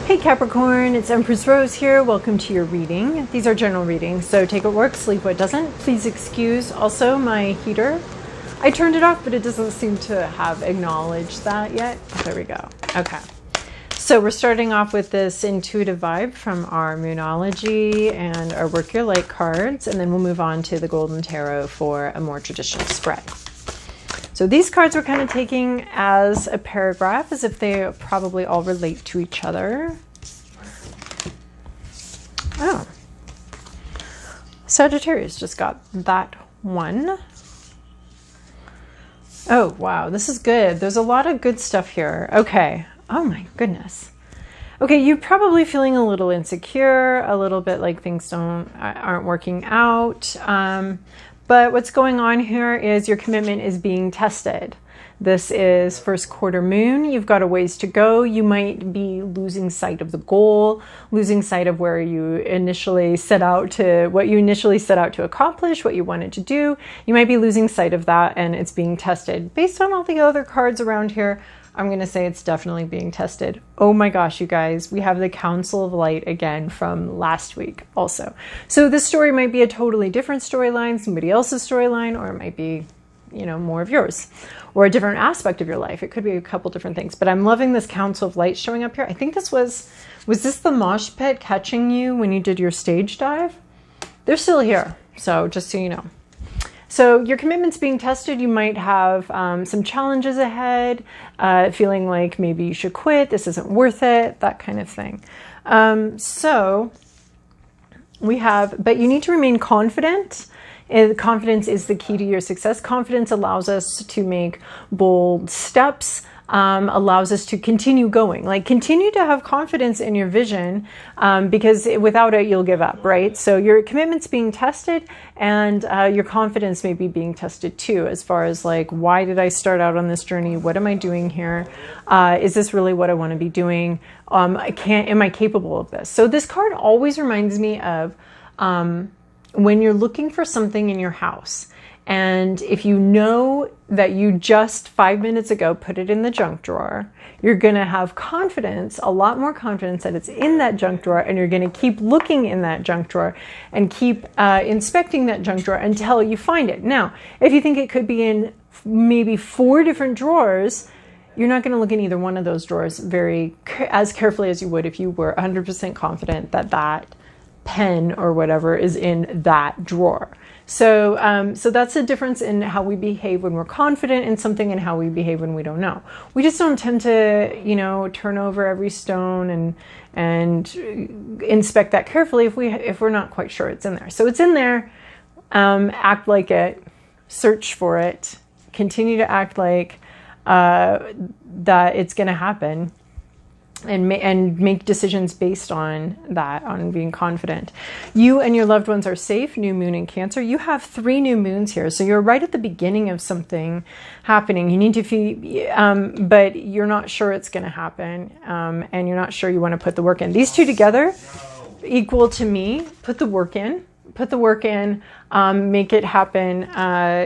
Hey Capricorn, it's Empress Rose here. Welcome to your reading. These are general readings, so take what works, leave what doesn't. Please excuse also my heater. I turned it off, but it doesn't seem to have acknowledged that yet. There we go. Okay. So we're starting off with this intuitive vibe from our Moonology and our Work Your Light cards, and then we'll move on to the Golden Tarot for a more traditional spread. So these cards we're kind of taking as a paragraph, as if they probably all relate to each other. Oh. Sagittarius just got that one. Oh, wow. This is good. There's a lot of good stuff here. Okay. Oh my goodness. Okay, you're probably feeling a little insecure, a little bit like things aren't working out. But what's going on here is your commitment is being tested. This is first quarter moon. You've got a ways to go. You might be losing sight of the goal, losing sight of where you initially set out to, what you initially set out to accomplish, what you wanted to do. You might be losing sight of that, and it's being tested. Based on all the other cards around here, I'm going to say it's definitely being tested. Oh my gosh, you guys, we have the Council of Light again from last week also. So this story might be a totally different storyline, somebody else's storyline, or it might be, you know, more of yours, or a different aspect of your life. It could be a couple different things, but I'm loving this Council of Light showing up here. I think this was this the mosh pit catching you when you did your stage dive? They're still here, so just so you know. So your commitment's being tested. You might have some challenges ahead, feeling like maybe you should quit, this isn't worth it, that kind of thing. So we have, but you need to remain confident. Confidence is the key to your success. Confidence allows us to make bold steps, allows us to continue going. Like, continue to have confidence in your vision, because without it, you'll give up, right? So your commitment's being tested, and your confidence may be being tested too, as far as like, why did I start out on this journey? What am I doing here? Is this really what I want to be doing? Am I capable of this? So this card always reminds me of when you're looking for something in your house, and if you know that you just 5 minutes ago put it in the junk drawer, you're going to have confidence, a lot more confidence that it's in that junk drawer, and you're going to keep looking in that junk drawer and keep inspecting that junk drawer until you find it. Now, if you think it could be in maybe 4 different drawers, you're not going to look in either one of those drawers as carefully as you would if you were 100% confident that that pen or whatever is in that drawer. So, so that's the difference in how we behave when we're confident in something and how we behave when we don't know. We just don't tend to, you know, turn over every stone and inspect that carefully if we're not quite sure it's in there. So it's in there. Act like it. Search for it. Continue to act like that it's going to happen. And make decisions based on that, on being confident. You and your loved ones are safe. New moon in Cancer. You have 3 new moons here, so you're right at the beginning of something happening. You need to feel, but you're not sure it's going to happen, and you're not sure you want to put the work in. These two together equal to me. Put the work in. Put the work in. Make it happen.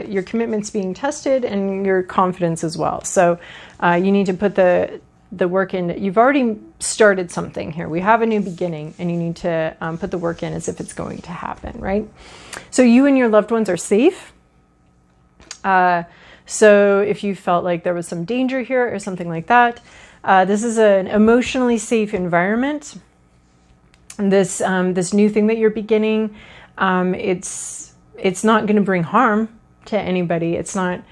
Your commitment's being tested, and your confidence as well. So you need to put the work in. You've already started something here. We have a new beginning, and you need to put the work in as if it's going to happen, right? So you and your loved ones are safe. So if you felt like there was some danger here or something like that, this is an emotionally safe environment. This new thing that you're beginning, it's not going to bring harm to anybody. It's not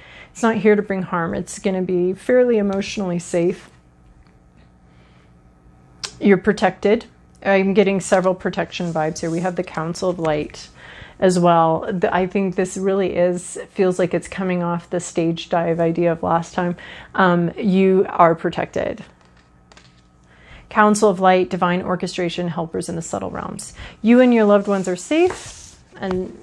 here to bring harm. It's going to be fairly emotionally safe. You're protected. I'm getting several protection vibes here. We have the Council of Light as well. I think this really feels like it's coming off the stage dive idea of last time. You are protected. Council of Light, divine orchestration, helpers in the subtle realms. You and your loved ones are safe, and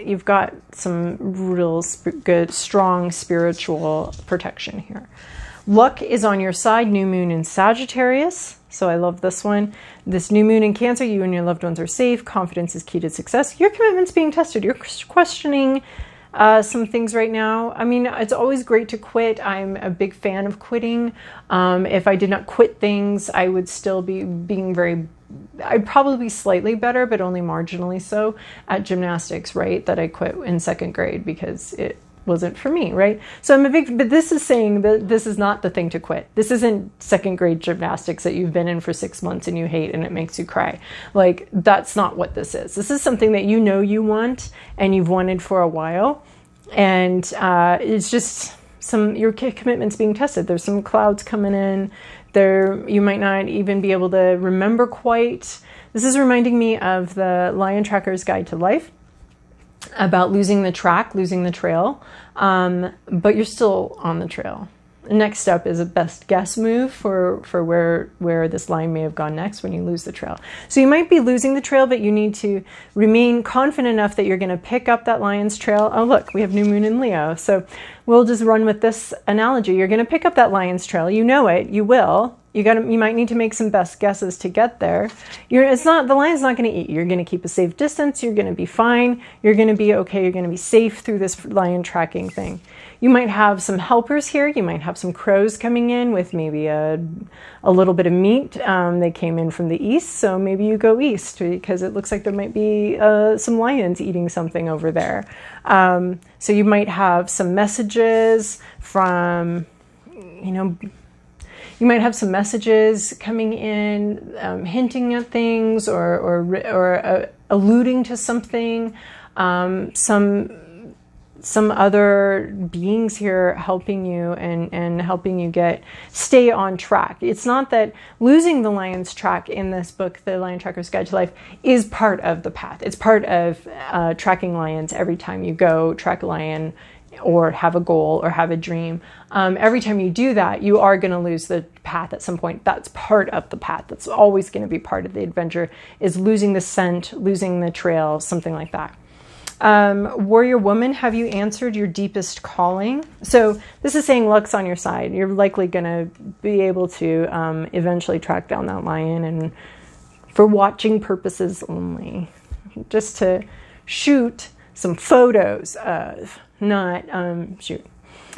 you've got some real good, strong spiritual protection here. Luck is on your side. New moon in Sagittarius. So I love this one. This new moon in Cancer, you and your loved ones are safe. Confidence is key to success. Your commitment's being tested. You're questioning some things right now. I mean, it's always great to quit. I'm a big fan of quitting. If I did not quit things, I would still be being I'd probably be slightly better, but only marginally so at gymnastics, right? That I quit in 2nd grade because it wasn't for me, right? So but this is saying that this is not the thing to quit. This isn't 2nd grade gymnastics that you've been in for 6 months and you hate and it makes you cry. Like, that's not what this is. This is something that you know you want and you've wanted for a while. And it's just your commitment's being tested. There's some clouds coming in. You might not even be able to remember quite. This is reminding me of the Lion Tracker's Guide to Life about losing the track, losing the trail, but you're still on the trail. The next step is a best guess move for where this line may have gone next when you lose the trail. So you might be losing the trail, but you need to remain confident enough that you're going to pick up that lion's trail. Oh, look, we have new moon in Leo. So we'll just run with this analogy. You're going to pick up that lion's trail. You know it. You will. You might need to make some best guesses to get there. The lion's not going to eat you. You're going to keep a safe distance. You're going to be fine. You're going to be okay. You're going to be safe through this lion tracking thing. You might have some helpers here. You might have some crows coming in with maybe a little bit of meat. They came in from the east, so maybe you go east because it looks like there might be some lions eating something over there. So you might have some messages from, you might have some messages coming in, hinting at things or alluding to something. Some other beings here helping you and helping you stay on track. It's not that losing the lion's track in this book, The Lion Tracker's Guide to Life, is part of the path. It's part of tracking lions every time you go track a lion or have a goal or have a dream. Every time you do that, you are going to lose the path at some point. That's part of the path. That's always going to be part of the adventure, is losing the scent, losing the trail, something like that. Warrior woman, have you answered your deepest calling? So this is saying luck's on your side. You're likely going to be able to eventually track down that lion, and for watching purposes only, just to shoot some photos of, not shoot.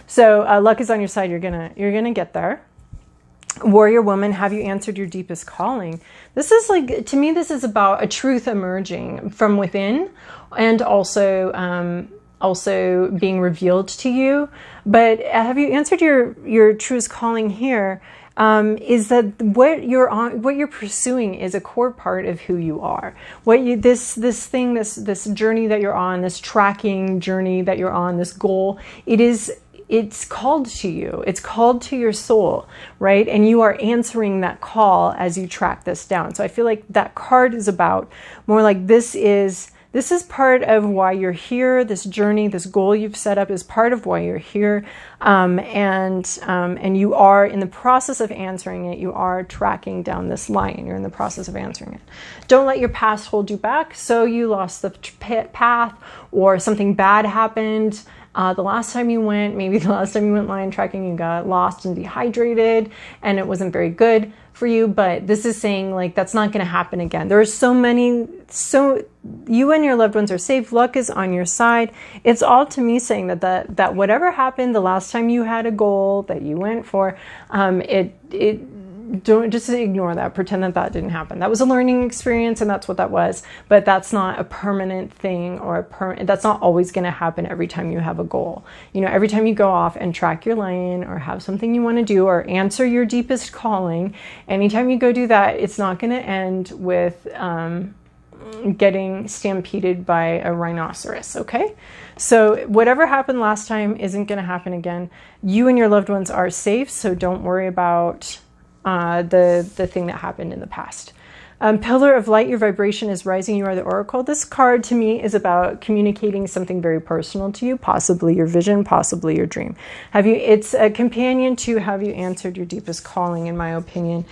So luck is on your side. You're gonna get there. Warrior woman, have you answered your deepest calling? This is to me, this is about a truth emerging from within, and also being revealed to you. But have you answered your truest calling here? Is that what you're pursuing is a core part of who you are. This journey that you're on, this tracking journey that you're on, this goal, it's called to you. It's called to your soul, right? And you are answering that call as you track this down. So I feel like that card is about more like this is part of why you're here. This journey, this goal you've set up is part of why you're here. And you are in the process of answering it. You are tracking down this line. You're in the process of answering it. Don't let your past hold you back. So you lost the path, or something bad happened. The last time you went lion tracking, you got lost and dehydrated, and it wasn't very good for you. But this is saying that's not going to happen again. There are so you and your loved ones are safe. Luck is on your side. It's all to me saying that whatever happened the last time you had a goal that you went for, don't just ignore that. Pretend that didn't happen. That was a learning experience, and that's what that was. But that's not a permanent thing, that's not always going to happen every time you have a goal. Every time you go off and track your lion, or have something you want to do, or answer your deepest calling, anytime you go do that, it's not going to end with getting stampeded by a rhinoceros. Okay, so whatever happened last time isn't going to happen again. You and your loved ones are safe, so don't worry about the thing that happened in the past. Pillar of light, your vibration is rising. You are the oracle. This card to me is about communicating something very personal to you, possibly your vision, possibly your dream. It's a companion to have you answered your deepest calling, in my opinion.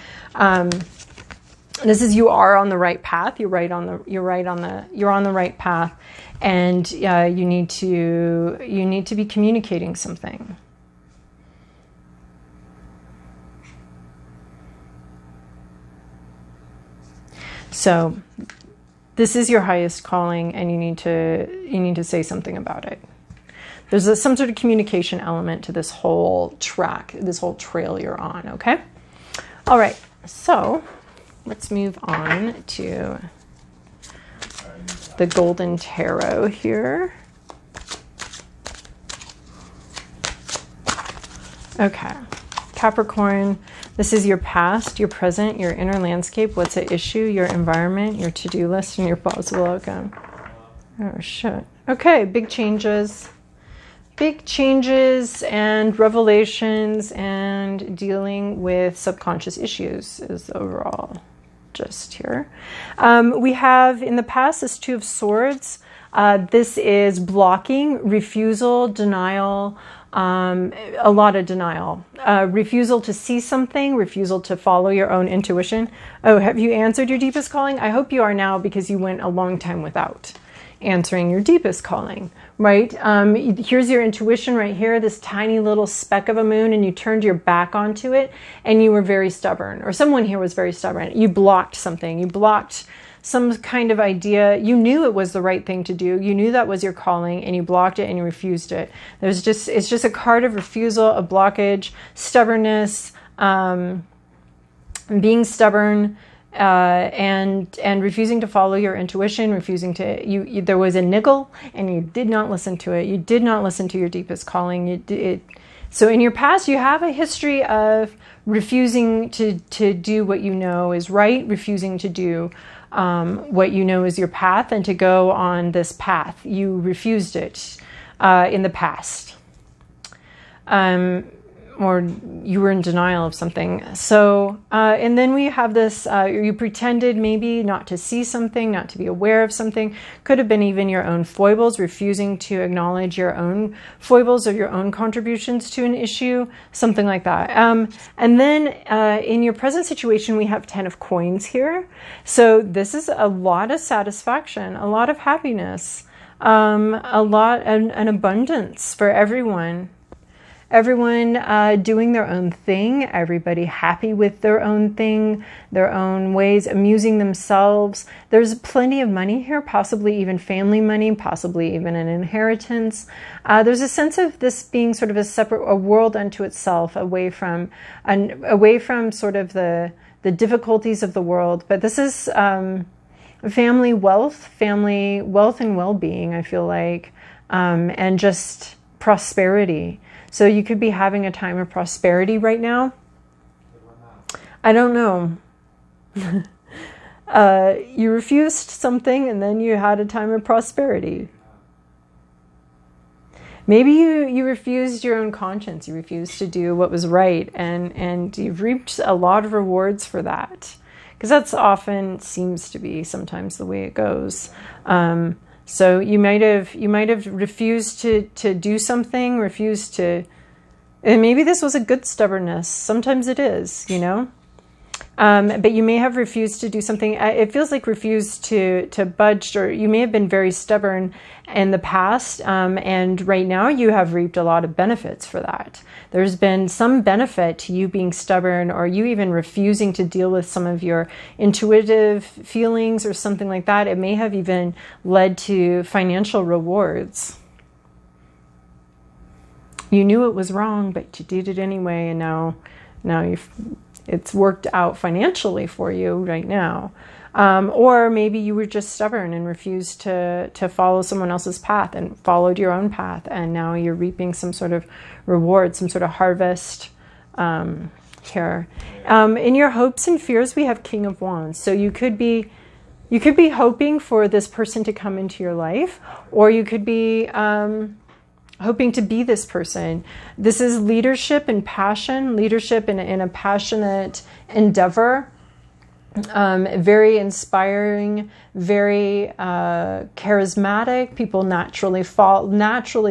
This is, you are on the right path. You're on the right path, and you need to be communicating something. So this is your highest calling, and you need to say something about it. There's some sort of communication element to this whole track, this whole trail you're on, okay? All right, so let's move on to the Golden Tarot here. Okay, Capricorn, this is your past, your present, your inner landscape, what's at issue, your environment, your to-do list, and your possible outcome. Oh, shit. Okay, big changes. Big changes and revelations and dealing with subconscious issues is the overall gist here. We have in the past this Two of Swords. This is blocking, refusal, denial, a lot of denial. Refusal to see something, refusal to follow your own intuition. Oh, have you answered your deepest calling? I hope you are now, because you went a long time without answering your deepest calling, right? Here's your intuition right here, this tiny little speck of a moon, and you turned your back onto it, and you were very stubborn, or someone here was very stubborn. You blocked something. You blocked some kind of idea. You knew it was the right thing to do. You knew that was your calling, and you blocked it and you refused it. It's just a card of refusal, a blockage, stubbornness, being stubborn, and refusing to follow your intuition, refusing to, there was a niggle and you did not listen to it. You did not listen to your deepest calling. So in your past, you have a history of refusing to do what you know is right, refusing to do what you know is your path, and to go on this path. You refused it in the past. Or you were in denial of something. So, and then we have this, you pretended maybe not to see something, not to be aware of something. Could have been even your own foibles, refusing to acknowledge your own foibles or your own contributions to an issue, something like that. And then in your present situation, we have 10 of Coins here. So this is a lot of satisfaction, a lot of happiness, an abundance for everyone. Everyone doing their own thing, everybody happy with their own thing, their own ways, amusing themselves. There's plenty of money here, possibly even family money, possibly even an inheritance. There's a sense of this being sort of a world unto itself, away from sort of the difficulties of the world. But this is family wealth and well-being, I feel like, and just prosperity. So you could be having a time of prosperity right now. I don't know. You refused something and then you had a time of prosperity. Maybe you refused your own conscience. You refused to do what was right, and you've reaped a lot of rewards for that. Because that's often seems to be sometimes the way it goes. So you might have refused to do something, refused to, and maybe this was a good stubbornness. Sometimes it is, you know. But you may have refused to do something. It feels like refused to budge, or you may have been very stubborn in the past, and right now you have reaped a lot of benefits for that. There's been some benefit to you being stubborn, or you even refusing to deal with some of your intuitive feelings or something like that. It may have even led to financial rewards. You knew it was wrong, but you did it anyway, and now it's worked out financially for you right now. Or maybe you were just stubborn and refused to follow someone else's path and followed your own path, and now you're reaping some sort of reward, some sort of harvest here. In your hopes and fears, we have King of Wands. So you could be hoping for this person to come into your life, or you could be hoping to be this person. This is leadership and passion, leadership in a passionate endeavor. Very inspiring, very charismatic. People naturally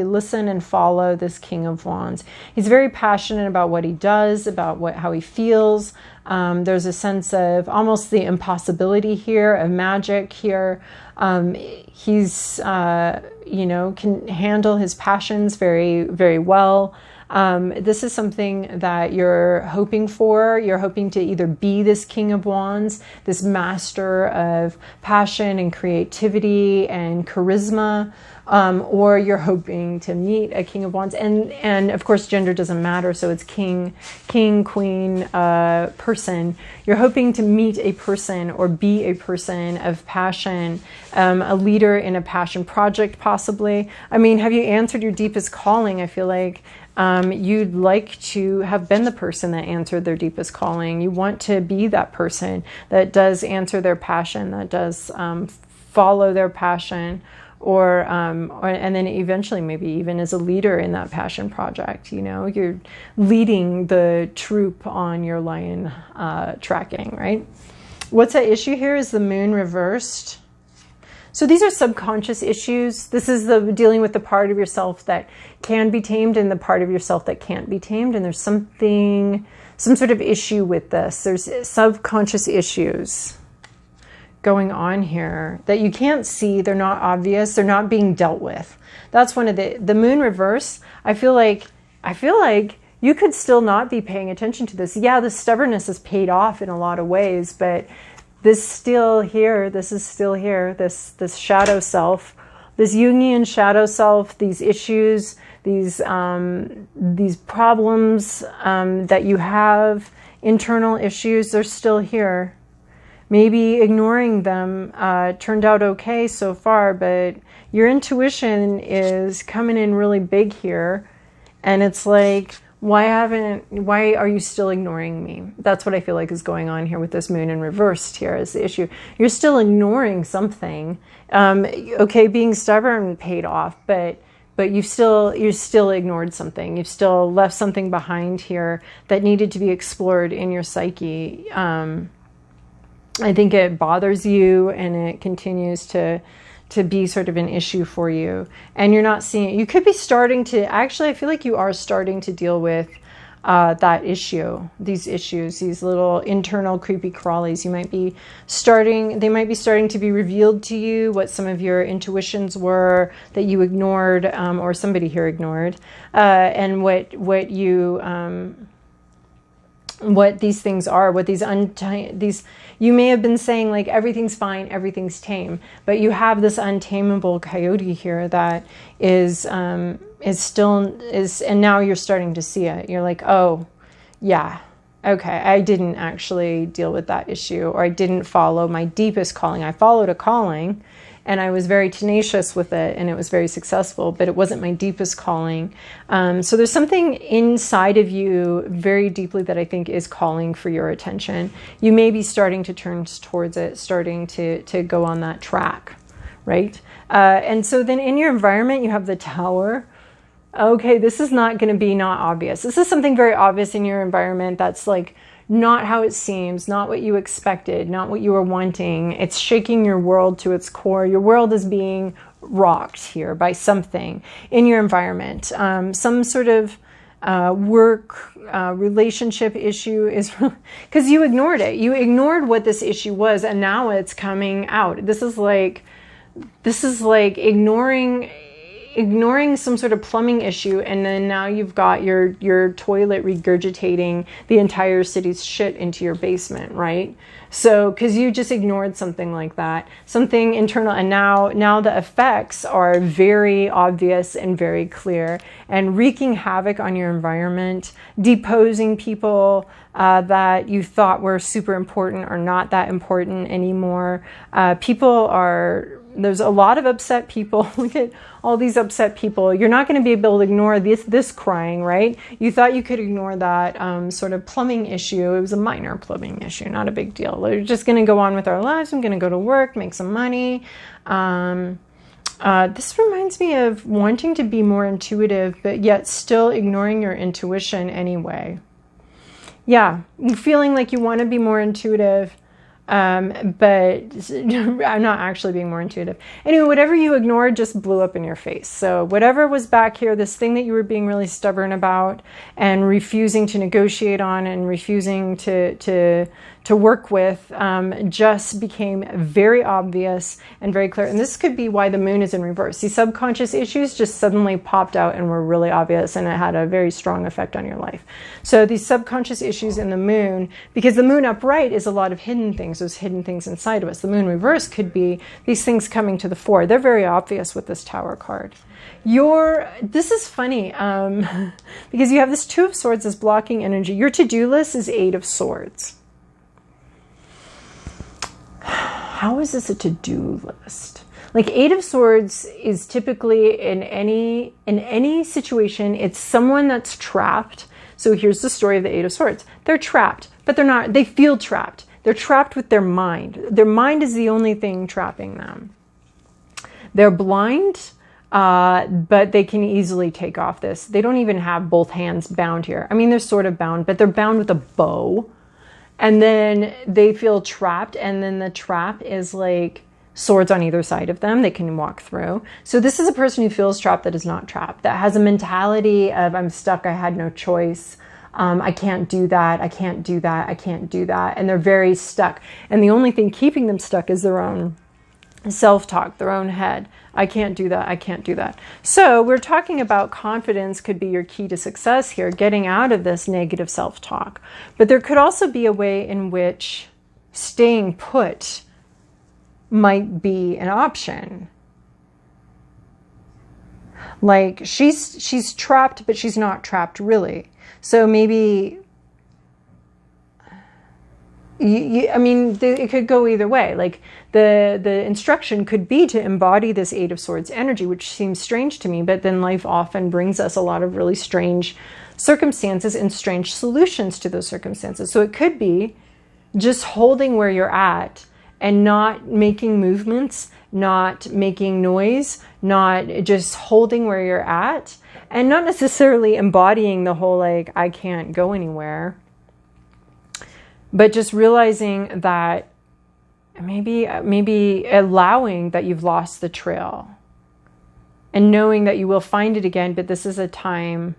listen and follow this King of Wands. He's very passionate about what he does, about how he feels. There's a sense of almost the impossibility here, of magic here. He's can handle his passions very, very well. This is something that you're hoping for. You're hoping to either be this King of Wands, this master of passion and creativity and charisma, or you're hoping to meet a King of Wands. And of course, gender doesn't matter, so it's king, queen, person. You're hoping to meet a person or be a person of passion, a leader in a passion project, possibly. I mean, have you answered your deepest calling? I feel like you'd like to have been the person that answered their deepest calling. You want to be that person that does answer their passion, that does follow their passion, or and then eventually maybe even as a leader in that passion project. You know, you're leading the troop on your lion tracking, right? What's at issue here is the moon reversed. So these are subconscious issues. This is the dealing with the part of yourself that can be tamed and the part of yourself that can't be tamed. And there's some sort of issue with this. There's subconscious issues going on here that you can't see. They're not obvious. They're not being dealt with. That's one of the moon reverse. I feel like you could still not be paying attention to this. Yeah, the stubbornness is paid off in a lot of ways, but this is still here, this shadow self, this Jungian shadow self, these issues, these problems that you have, internal issues, they're still here. Maybe ignoring them turned out okay so far, but your intuition is coming in really big here. And it's like, why are you still ignoring me? That's what I feel like is going on here with this moon in reversed here is the issue. You're still ignoring something. Okay, being stubborn paid off, but you still ignored something. You've still left something behind here that needed to be explored in your psyche. I think it bothers you and it continues to be sort of an issue for you. And you're not seeing it. You could be starting to, actually, I feel like you are starting to deal with that issue, these issues, these little internal creepy crawlies. They might be starting to be revealed to you, what some of your intuitions were that you ignored, or somebody here ignored, and what these things are, what these you may have been saying like everything's fine, everything's tame, but you have this untamable coyote here that is and now you're starting to see it. You're like, oh yeah, okay, I didn't actually deal with that issue, or I didn't follow my deepest calling. I followed a calling and I was very tenacious with it and it was very successful, but it wasn't my deepest calling. So there's something inside of you very deeply that I think is calling for your attention. You may be starting to turn towards it, starting to go on that track, right? And so then in your environment, you have the Tower. Okay, this is not going to be not obvious. This is something very obvious in your environment that's like not how it seems, not what you expected, not what you were wanting. It's shaking your world to its core. Your world is being rocked here by something in your environment. Some sort of work relationship issue is because you ignored it. You ignored what this issue was, and now it's coming out. This is like ignoring some sort of plumbing issue, and then now you've got your toilet regurgitating the entire city's shit into your basement, right? So because you just ignored something like that, something internal, and now the effects are very obvious and very clear and wreaking havoc on your environment, deposing people that you thought were super important or not that important anymore. There's a lot of upset people. Look at all these upset people. You're not going to be able to ignore this crying, right? You thought you could ignore that sort of plumbing issue. It was a minor plumbing issue, not a big deal. We're just going to go on with our lives. I'm going to go to work, make some money. This reminds me of wanting to be more intuitive, but yet still ignoring your intuition anyway. Yeah, feeling like you want to be more intuitive, but I'm not actually being more intuitive. Anyway, whatever you ignored just blew up in your face. So whatever was back here, this thing that you were being really stubborn about and refusing to negotiate on and refusing to to work with just became very obvious and very clear. And this could be why the moon is in reverse. These subconscious issues just suddenly popped out and were really obvious, and it had a very strong effect on your life. So these subconscious issues in the moon, because the moon upright is a lot of hidden things, those hidden things inside of us. The moon reverse could be these things coming to the fore. They're very obvious with this Tower card. This is funny, because you have this Two of Swords as blocking energy. Your to-do list is Eight of Swords. How is this a to-do list? Like, Eight of Swords is typically in any situation, it's someone that's trapped. So here's the story of the Eight of Swords. They're trapped, but they're not, they feel trapped. They're trapped with their mind. Their mind is the only thing trapping them. They're blind, but they can easily take off this. They don't even have both hands bound here. I mean, they're sort of bound, but they're bound with a bow. And then they feel trapped, and then the trap is like swords on either side of them they can walk through. So this is a person who feels trapped that is not trapped, that has a mentality of, I'm stuck, I had no choice. I can't do that, I can't do that, I can't do that. And they're very stuck. And the only thing keeping them stuck is their own self-talk, their own head. I can't do that, I can't do that. So we're talking about confidence could be your key to success here, getting out of this negative self-talk. But there could also be a way in which staying put might be an option. Like, she's trapped, but she's not trapped really. So maybe, I mean, it could go either way. Like, the instruction could be to embody this Eight of Swords energy, which seems strange to me, but then life often brings us a lot of really strange circumstances and strange solutions to those circumstances. So it could be just holding where you're at and not making movements, not making noise, not just holding where you're at, and not necessarily embodying the whole, like, I can't go anywhere, but just realizing that maybe allowing that you've lost the trail and knowing that you will find it again, but this is a time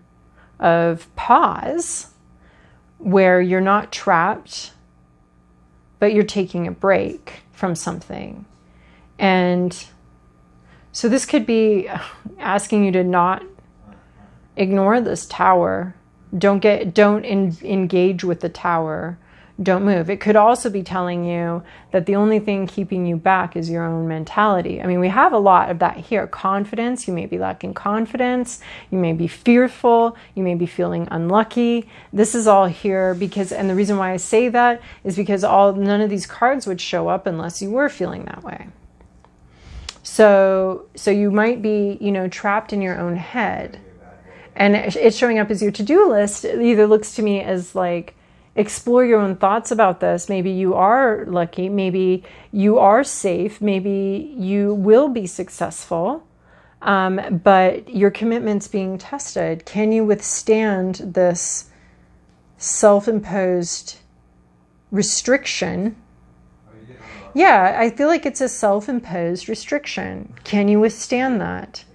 of pause where you're not trapped, but you're taking a break from something. And so this could be asking you to not ignore this Tower. Don't engage with the Tower. Don't move. It could also be telling you that the only thing keeping you back is your own mentality. I mean, we have a lot of that here. Confidence. You may be lacking confidence. You may be fearful. You may be feeling unlucky. This is all here because, and the reason why I say that is because none of these cards would show up unless you were feeling that way. So you might be, trapped in your own head, and it's showing up as your to-do list. It either looks to me as like, explore your own thoughts about this. Maybe you are lucky. Maybe you are safe. Maybe you will be successful. But your commitment's being tested. Can you withstand this self-imposed restriction? Yeah, I feel like it's a self-imposed restriction. Can you withstand that?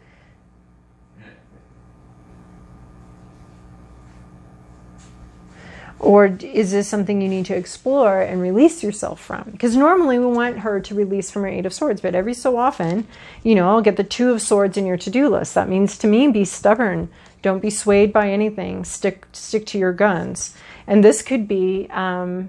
Or is this something you need to explore and release yourself from? Because normally we want her to release from her Eight of Swords, but every so often, I'll get the Two of Swords in your to-do list. That means to me, be stubborn. Don't be swayed by anything. Stick to your guns. And this could be a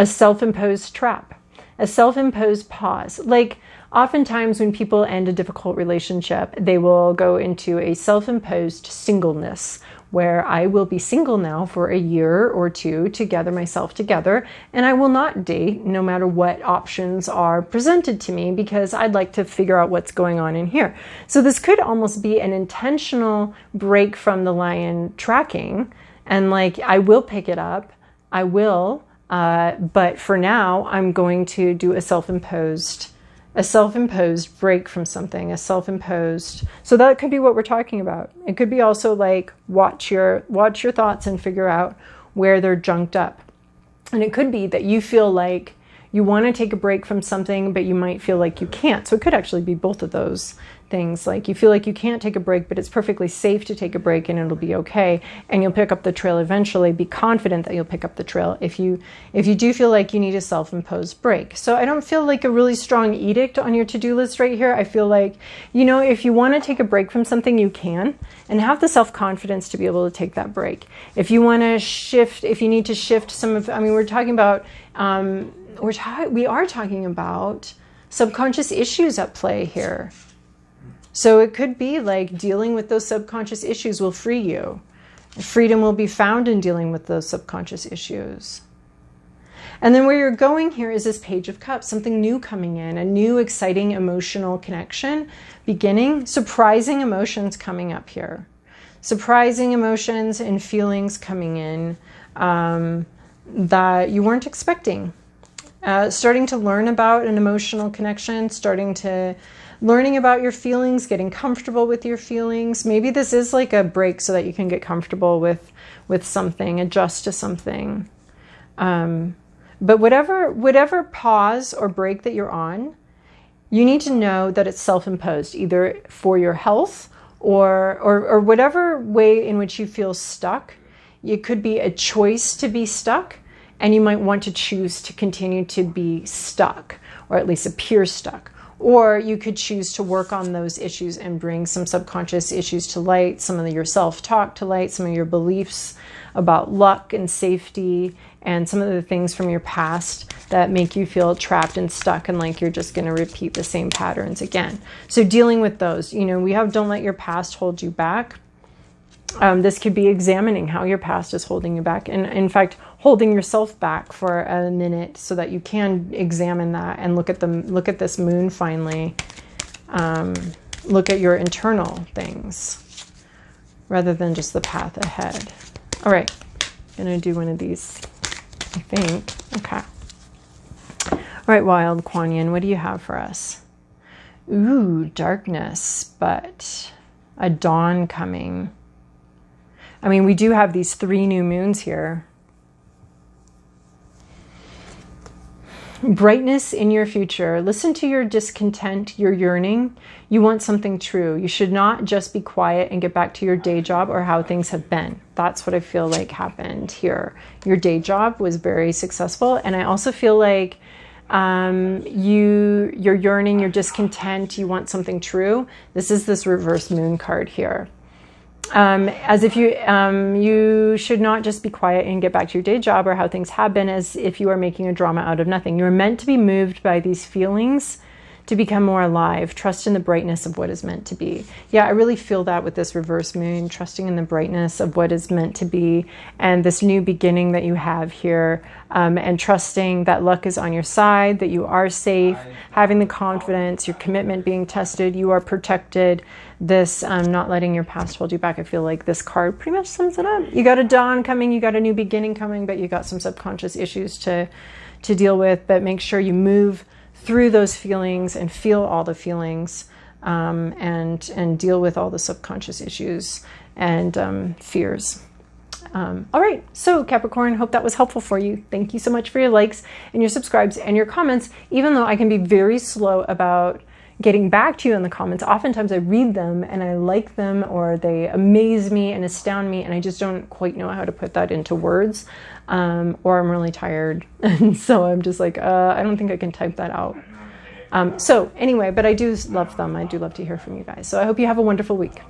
self-imposed trap, a self-imposed pause. Like, oftentimes when people end a difficult relationship, they will go into a self-imposed singleness, where I will be single now for a year or two to gather myself together, and I will not date no matter what options are presented to me, because I'd like to figure out what's going on in here. So this could almost be an intentional break from the lion tracking, and like, I will pick it up, I will, but for now I'm going to do a self-imposed break from something, so that could be what we're talking about. It could be also like, watch your thoughts and figure out where they're junked up. And it could be that you feel like you want to take a break from something, but you might feel like you can't. So it could actually be both of those things. Like you feel like you can't take a break, but it's perfectly safe to take a break and it'll be okay. And you'll pick up the trail eventually. Be confident that you'll pick up the trail if you do feel like you need a self-imposed break. So I don't feel like a really strong edict on your to-do list right here. I feel like, you know, if you want to take a break from something, you can, and have the self-confidence to be able to take that break. If you want to shift, if you need to shift some of, I mean, we're talking about, we are talking about subconscious issues at play here. So it could be like dealing with those subconscious issues will free you. Freedom will be found in dealing with those subconscious issues. And then where you're going here is this Page of Cups, something new coming in, a new exciting emotional connection beginning, surprising emotions coming up here. Surprising emotions and feelings coming in that you weren't expecting. Starting to learn about an emotional connection, learning about your feelings, getting comfortable with your feelings. Maybe this is like a break so that you can get comfortable with something, adjust to something. But whatever pause or break that you're on, you need to know that it's self-imposed, either for your health or whatever way in which you feel stuck. It could be a choice to be stuck, and you might want to choose to continue to be stuck, or at least appear stuck. Or you could choose to work on those issues and bring some subconscious issues to light, some of your self-talk to light, some of your beliefs about luck and safety, and some of the things from your past that make you feel trapped and stuck and like you're just going to repeat the same patterns again. So dealing with those, you know, we have don't let your past hold you back. This could be examining how your past is holding you back, and in fact, holding yourself back for a minute so that you can examine that and look at this moon finally. Look at your internal things rather than just the path ahead. All right, I'm gonna do one of these, I think. Okay. All right, Wild Kuan Yin, what do you have for us? Ooh, darkness, but a dawn coming. I mean, we do have these 3 new moons here. Brightness in your future. Listen to your discontent, your yearning. You want something true. You should not just be quiet and get back to your day job or how things have been. That's what I feel like happened here. Your day job was very successful. And I also feel like your yearning, your discontent, you want something true. This is this reverse moon card here. As if you should not just be quiet and get back to your day job or how things have been, as if you are making a drama out of nothing. You are meant to be moved by these feelings to become more alive. Trust in the brightness of what is meant to be. Yeah, I really feel that with this reverse moon, trusting in the brightness of what is meant to be and this new beginning that you have here, and trusting that luck is on your side, that you are safe, having the confidence, your commitment being tested, you are protected. This not letting your past hold you back. I feel like this card pretty much sums it up. You got a dawn coming, you got a new beginning coming, but you got some subconscious issues to deal with. But make sure you move through those feelings and feel all the feelings, and deal with all the subconscious issues and fears. All right, so Capricorn, hope that was helpful for you. Thank you so much for your likes and your subscribes and your comments. Even though I can be very slow about getting back to you in the comments, oftentimes I read them and I like them, or they amaze me and astound me, and I just don't quite know how to put that into words, or I'm really tired, and so I'm just like, I don't think I can type that out. So anyway, but I do love them. I do love to hear from you guys. So I hope you have a wonderful week.